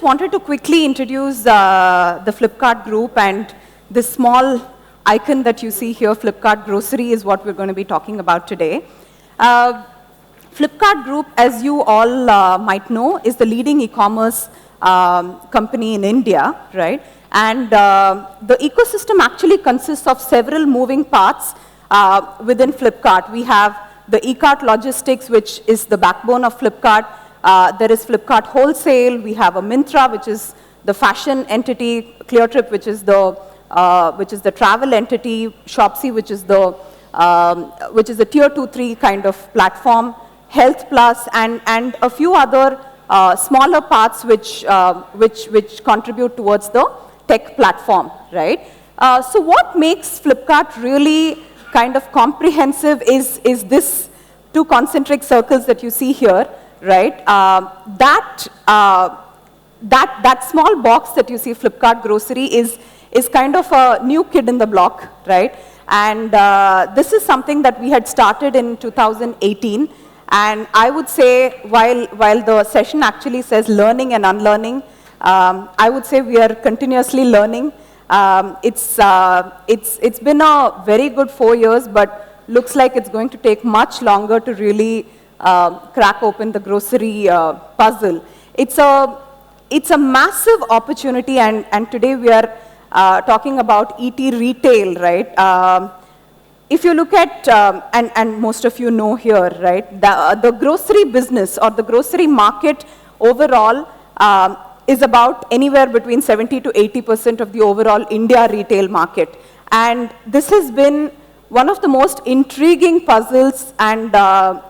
wanted to quickly introduce the Flipkart group, and this small icon that you see here, Flipkart Grocery, is what we're going to be talking about today. Flipkart Group, as you all might know, is the leading e-commerce company in India, right? And the ecosystem actually consists of several moving parts within Flipkart. We have the e-cart logistics, which is the backbone of Flipkart. There is Flipkart Wholesale. We have a Myntra, which is the fashion entity, ClearTrip, which is the travel entity, Shopsy, which is the tier 2, 3 kind of platform, Health Plus, and a few other smaller parts which contribute towards the tech platform, right? So what makes Flipkart really kind of comprehensive is this two concentric circles that you see here, right? That small box that you see, Flipkart Grocery, is kind of a new kid in the block, right? And this is something that we had started in 2018. And I would say, while the session actually says learning and unlearning, I would say we are continuously learning. It's been a very good 4 years, but looks like it's going to take much longer to really crack open the grocery puzzle. It's a massive opportunity, and today we are talking about ET retail, right? If you look at, and most of you know here, right, the grocery business or the grocery market overall is about anywhere between 70 to 80% of the overall India retail market. And this has been one of the most intriguing puzzles, and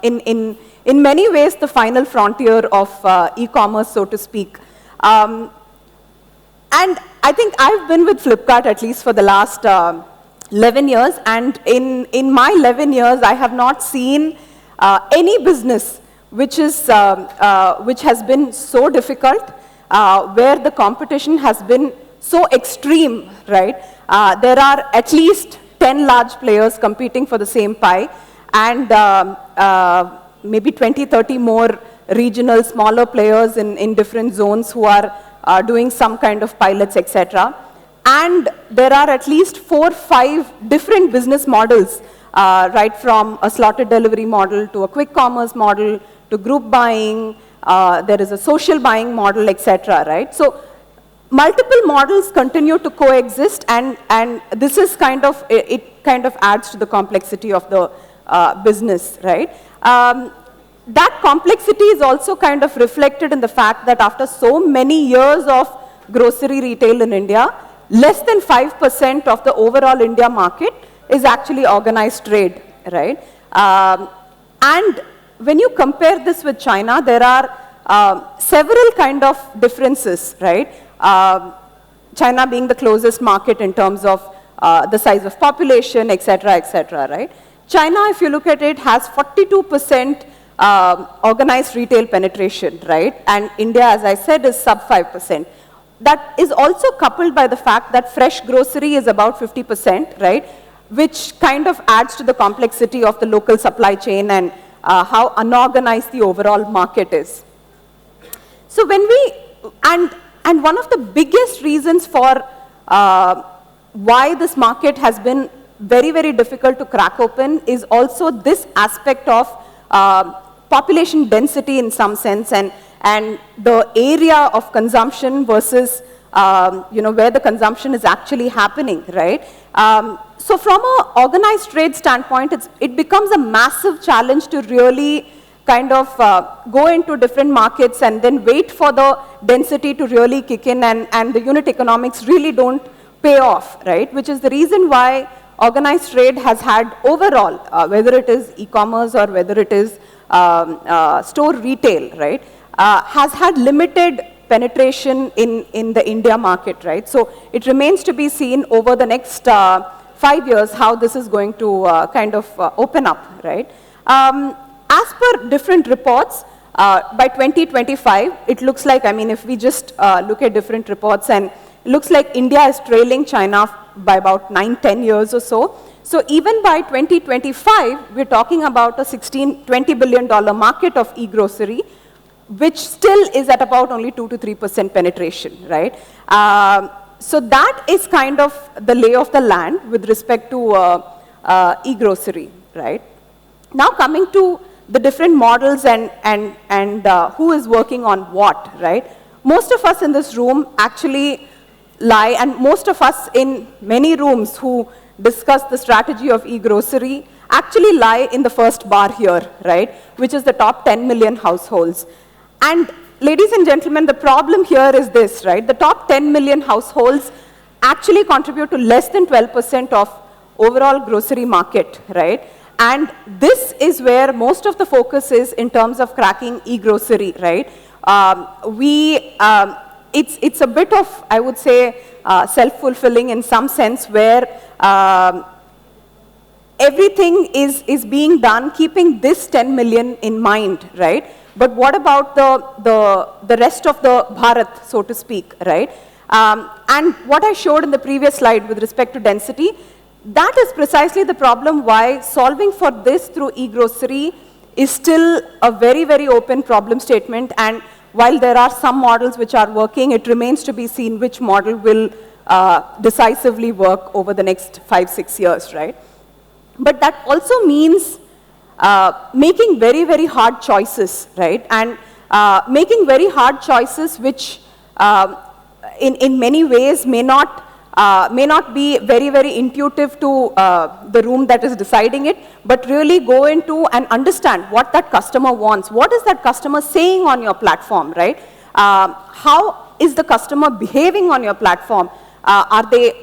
in many ways the final frontier of e-commerce, so to speak. And I think I've been with Flipkart at least for the last 11 years, and in my 11 years, I have not seen any business which has been so difficult, where the competition has been so extreme, right? There are at least 10 large players competing for the same pie, and maybe 20, 30 more regional, smaller players in different zones who are doing some kind of pilots, etc. And there are at least 4 or 5 different business models, right from a slotted delivery model to a quick commerce model to group buying. There is a social buying model, etc. Right? So multiple models continue to coexist, and this is kind of, it kind of adds to the complexity of the business, right? That complexity is also kind of reflected in the fact that after so many years of grocery retail in India, less than 5% of the overall India market is actually organized trade, right? And when you compare this with China, there are several kind of differences, right? China being the closest market in terms of the size of population, etc., right? China, if you look at it, has 42% organized retail penetration, right? And India, as I said, is sub 5%. That is also coupled by the fact that fresh grocery is about 50%, right? Which kind of adds to the complexity of the local supply chain and how unorganized the overall market is. So when we, and one of the biggest reasons for why this market has been very, very difficult to crack open is also this aspect of population density in some sense, and the area of consumption versus where the consumption is actually happening, right? So from an organized trade standpoint, it becomes a massive challenge to really kind of go into different markets and then wait for the density to really kick in, and the unit economics really don't pay off, right? Which is the reason why organized trade has had overall, whether it is e-commerce or whether it is store retail, right, has had limited penetration in the India market, right? So it remains to be seen over the next 5 years how this is going to kind of open up, right? As per different reports, by 2025, it looks like, I mean, if we just look at different reports, and it looks like India is trailing China by about 9-10 years or so. So even by 2025, we're talking about a $20 billion market of e-grocery, which still is at about only 2 to 3% penetration, right? So that is kind of the lay of the land with respect to e-grocery, right? Now coming to the different models and who is working on what, right? Most of us in this room actually lie, and most of us in many rooms who discuss the strategy of e-grocery actually lie in the first bar here, right? Which is the top 10 million households. And ladies and gentlemen, the problem here is this, right? The top 10 million households actually contribute to less than 12% of overall grocery market, right? And this is where most of the focus is in terms of cracking e-grocery, right? It's a bit of, I would say, self-fulfilling in some sense, where everything is being done keeping this 10 million in mind, right? But what about the rest of the Bharat, so to speak, right? And what I showed in the previous slide with respect to density, that is precisely the problem why solving for this through e-grocery is still a very, very open problem statement. And while there are some models which are working, it remains to be seen which model will decisively work over the next 5-6 years, right? But that also means making very, very hard choices, right? And making very hard choices which in many ways may not be very, very intuitive to the room that is deciding it, but really go into and understand what that customer wants. What is that customer saying on your platform, right? How is the customer behaving on your platform? Are they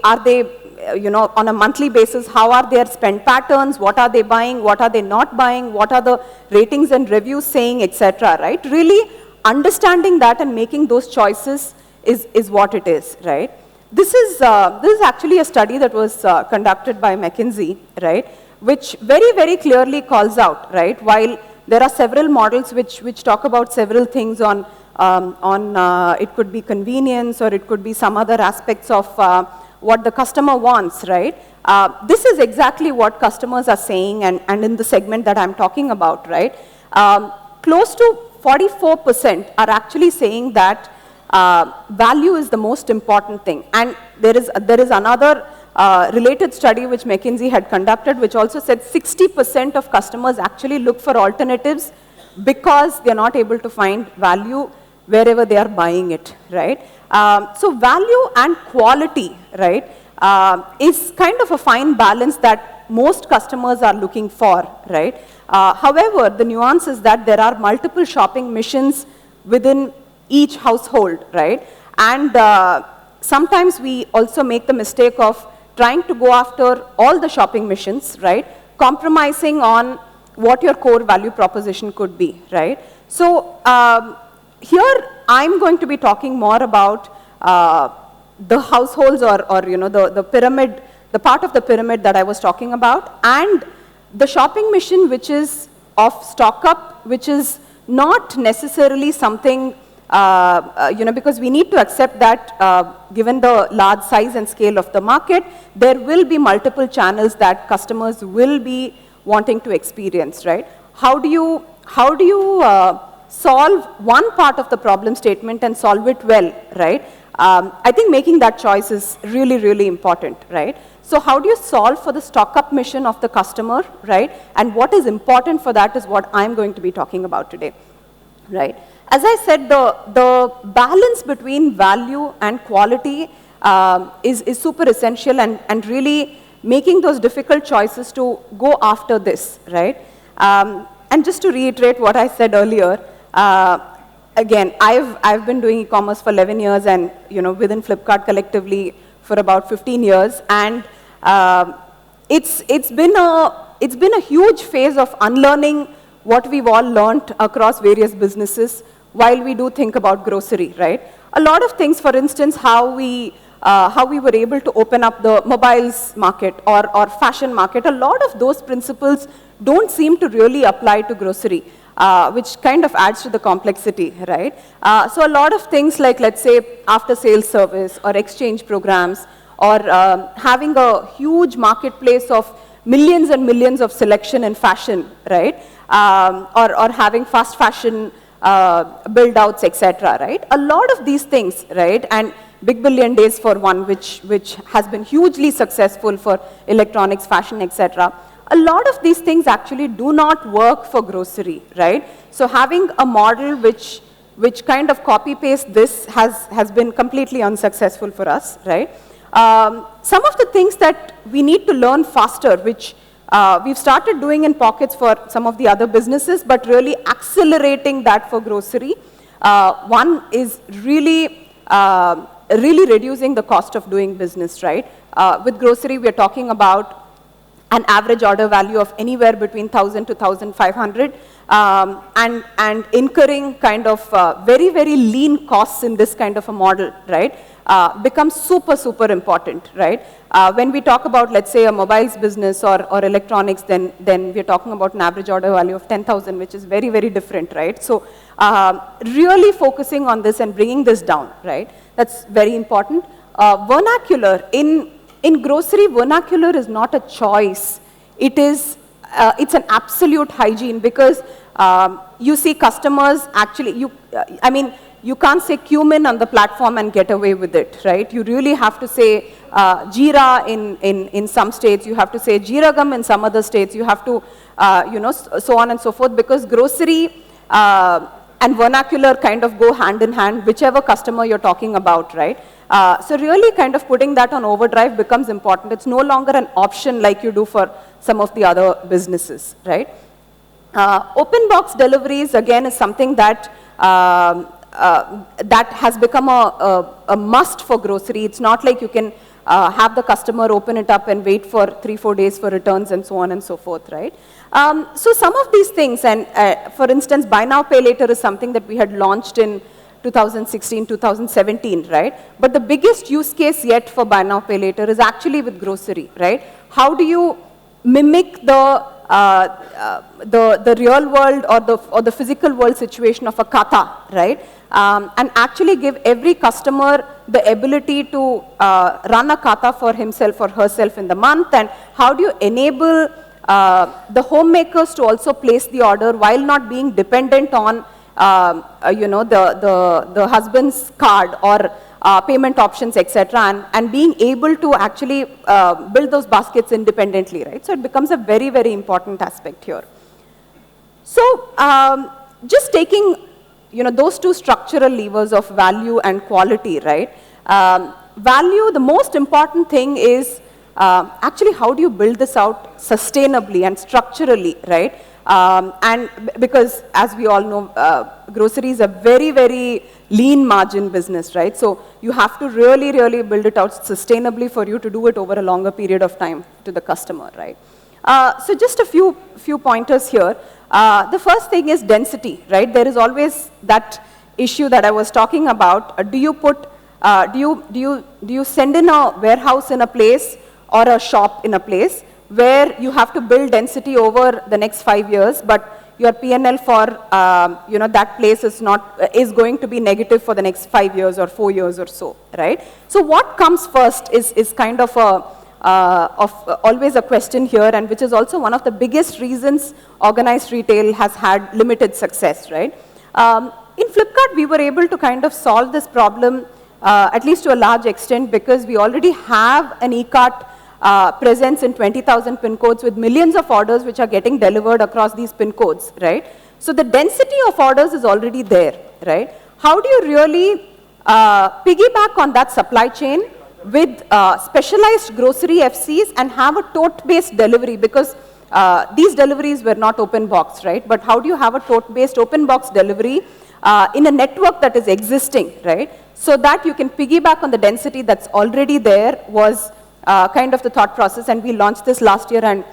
on a monthly basis, how are their spend patterns? What are they buying? What are they not buying? What are the ratings and reviews saying, etc., right? Really understanding that and making those choices is what it is, right? This is actually a study that was conducted by McKinsey, right, which very, very clearly calls out, right, while there are several models which talk about several things on it could be convenience, or it could be some other aspects of what the customer wants, right? This is exactly what customers are saying, and in the segment that I'm talking about, right? Close to 44% are actually saying that value is the most important thing. And there is another related study which McKinsey had conducted, which also said 60% of customers actually look for alternatives because they're not able to find value wherever they are buying it, right? So value and quality, right, is kind of a fine balance that most customers are looking for, right? However, the nuance is that there are multiple shopping missions within each household, right? And sometimes we also make the mistake of trying to go after all the shopping missions, right? Compromising on what your core value proposition could be, right? So here I'm going to be talking more about the households or the pyramid, the part of the pyramid that I was talking about, and the shopping mission which is of stock up, which is not necessarily something because we need to accept that given the large size and scale of the market, there will be multiple channels that customers will be wanting to experience, right? How do you solve one part of the problem statement and solve it well, right? I think making that choice is really, really important, right? So how do you solve for the stock up mission of the customer, right? And what is important for that is what I'm going to be talking about today, right? As I said, the balance between value and quality is super essential, and really making those difficult choices to go after this, right? And just to reiterate what I said earlier, again, I've been doing e-commerce for 11 years, and within Flipkart collectively for about 15 years, and it's been a huge phase of unlearning what we've all learned across various businesses while we do think about grocery, right? A lot of things, for instance, how we were able to open up the mobiles market or fashion market, a lot of those principles don't seem to really apply to grocery, which kind of adds to the complexity, right? So a lot of things like, let's say, after-sales service or exchange programs, or having a huge marketplace of millions and millions of selection in fashion, right? Or having fast fashion build-outs, etc., right? A lot of these things, right? And Big Billion Days for one, which has been hugely successful for electronics, fashion, etc. A lot of these things actually do not work for grocery, right? So having a model which kind of copy-paste this has been completely unsuccessful for us, right? Some of the things that we need to learn faster, which we've started doing in pockets for some of the other businesses, but really accelerating that for grocery. One is really reducing the cost of doing business, right? With grocery, we're talking about an average order value of anywhere between 1,000 to 1,500, and incurring kind of very, very lean costs in this kind of a model, right? Becomes super, super important, right? When we talk about, let's say, a mobiles business or electronics, then we're talking about an average order value of 10,000, which is very, very different, right? So really focusing on this and bringing this down, right? That's very important. Vernacular, in grocery, vernacular is not a choice. It's an absolute hygiene, because you see customers actually, I mean, you can't say cumin on the platform and get away with it, right? You really have to say jeera in some states, you have to say jeeragam in some other states, you have to, so on and so forth, because grocery and vernacular kind of go hand in hand, whichever customer you're talking about, right? So really kind of putting that on overdrive becomes important. It's no longer an option like you do for some of the other businesses, right? Open box deliveries, again, is something that that has become a must for grocery. It's not like you can have the customer open it up and wait for 3-4 days for returns and so on and so forth, right? So some of these things, and for instance, buy now, pay later is something that we had launched in 2016, 2017, right? But the biggest use case yet for buy now, pay later is actually with grocery, right? How do you mimic the real world or the physical world situation of a kata, right? And actually give every customer the ability to run a kata for himself or herself in the month, and how do you enable the homemakers to also place the order while not being dependent on the husband's card or payment options, etc., and being able to actually build those baskets independently, right? So it becomes a very, very important aspect here. So just taking those two structural levers of value and quality, right? Value, the most important thing is actually how do you build this out sustainably and structurally, right? And because as we all know, grocery is a very, very lean margin business, right? So you have to really, really build it out sustainably for you to do it over a longer period of time to the customer, right? So just a few pointers here. The first thing is density, right? There is always that issue that I was talking about. Do you send in a warehouse in a place or a shop in a place where you have to build density over the next 5 years, but your P&L for that place is going to be negative for the next 5 years or 4 years or so, right? So what comes first is kind of always a question here, and which is also one of the biggest reasons organized retail has had limited success, right? In Flipkart, we were able to kind of solve this problem at least to a large extent, because we already have an e-cart presence in 20,000 pin codes with millions of orders which are getting delivered across these pin codes, right? So the density of orders is already there, right? How do you really piggyback on that supply chain with specialized grocery FCs and have a tote-based delivery? Because these deliveries were not open box, right? But how do you have a tote-based open box delivery in a network that is existing, right? So that you can piggyback on the density that's already there was kind of the thought process, and we launched this last year, and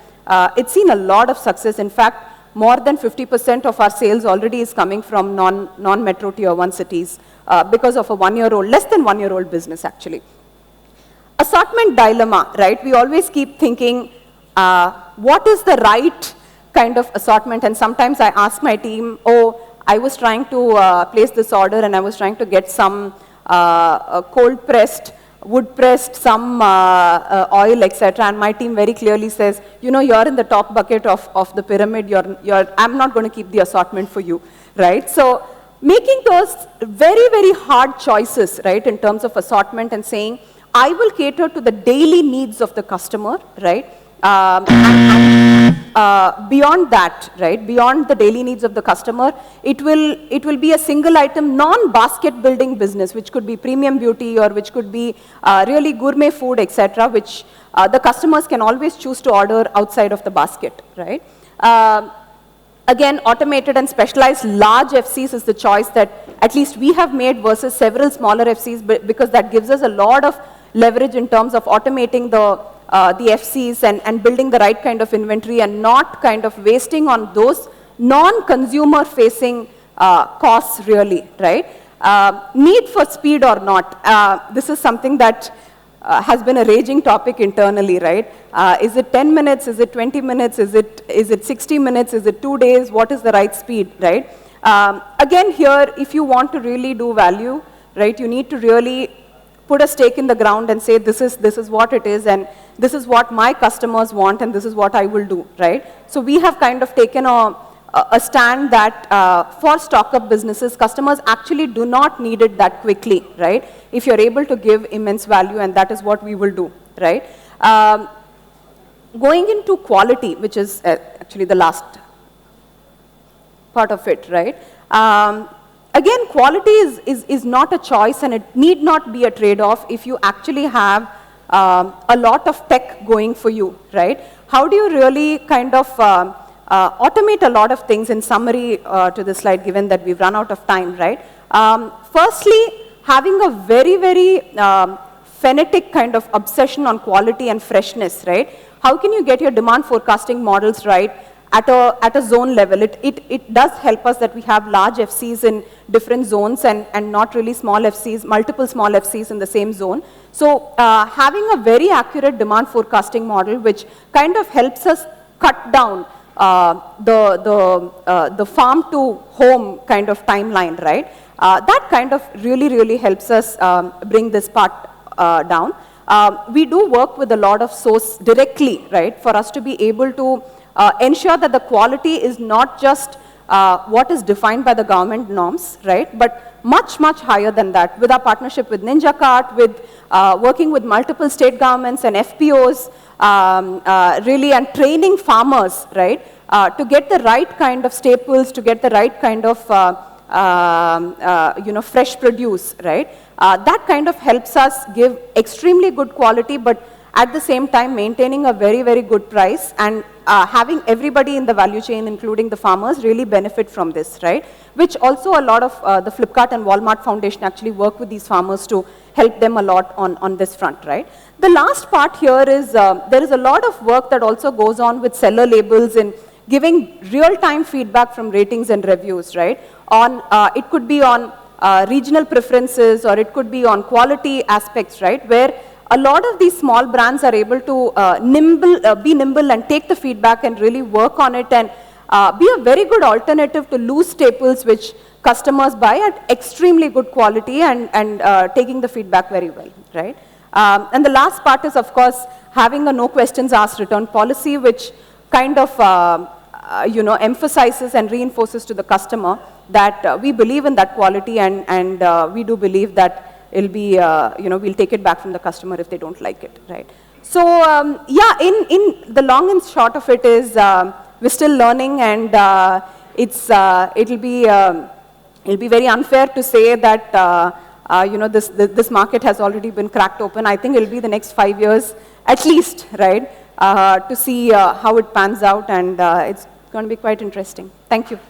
it's seen a lot of success. In fact, more than 50% of our sales already is coming from non-metro tier 1 cities because of a less than 1 year old business actually. Assortment dilemma, right? We always keep thinking, what is the right kind of assortment? And sometimes I ask my team, I was trying to place this order and I was trying to get some cold pressed, wood pressed, some oil, etc. And my team very clearly says, you're in the top bucket of the pyramid. I'm not going to keep the assortment for you, right? So making those very, very hard choices, right, in terms of assortment and saying, I will cater to the daily needs of the customer, right? Beyond that, right, beyond the daily needs of the customer, it will be a single item, non-basket building business, which could be premium beauty or which could be really gourmet food, etc., which the customers can always choose to order outside of the basket, right? Again, automated and specialized large FCs is the choice that at least we have made versus several smaller FCs, because that gives us a lot of leverage in terms of automating the FCs and building the right kind of inventory and not kind of wasting on those non-consumer facing costs really, right? Need for speed or not, this is something that has been a raging topic internally, right? Is it 10 minutes, is it 20 minutes, is it 60 minutes, is it 2 days, what is the right speed, right? Again here, if you want to really do value, right, you need to really put a stake in the ground and say this is what it is and this is what my customers want and this is what I will do, right? So we have kind of taken a stand that for stock-up businesses, customers actually do not need it that quickly, right? If you're able to give immense value, and that is what we will do, right? Going into quality, which is actually the last part of it, right? Again, quality is not a choice and it need not be a trade-off if you actually have a lot of tech going for you, right? How do you really kind of automate a lot of things in summary to the slide, given that we've run out of time, right? Firstly, having a very, very phonetic kind of obsession on quality and freshness, right? How can you get your demand forecasting models right at a zone level? It does help us that we have large FCs in different zones and not really small FCs, multiple small FCs in the same zone. So having a very accurate demand forecasting model, which kind of helps us cut down the farm to home kind of timeline, right? That kind of really helps us bring this part down. We do work with a lot of source directly, right, for us to be able to ensure that the quality is not just what is defined by the government norms, right, but much higher than that. With our partnership with Ninja Cart, with working with multiple state governments and FPOs, really, and training farmers, right, to get the right kind of staples, to get the right kind of fresh produce, right? That kind of helps us give extremely good quality, but at the same time maintaining a very good price and having everybody in the value chain, including the farmers, really benefit from this, right? Which also a lot of the Flipkart and Walmart Foundation actually work with these farmers to help them a lot on this front, right? The last part here is there is a lot of work that also goes on with seller labels and giving real-time feedback from ratings and reviews, right? On it could be on regional preferences, or it could be on quality aspects, right? Where a lot of these small brands are able to be nimble and take the feedback and really work on it and be a very good alternative to loose staples which customers buy at extremely good quality and taking the feedback very well, right? And the last part is, of course, having a no questions asked return policy, which kind of emphasizes and reinforces to the customer that we believe in that quality and we do believe that it'll be, we'll take it back from the customer if they don't like it, right? So, yeah, in the long and short of it is we're still learning, and it'll be very unfair to say that this market has already been cracked open. I think it'll be the next 5 years at least, right, to see how it pans out, and it's going to be quite interesting. Thank you.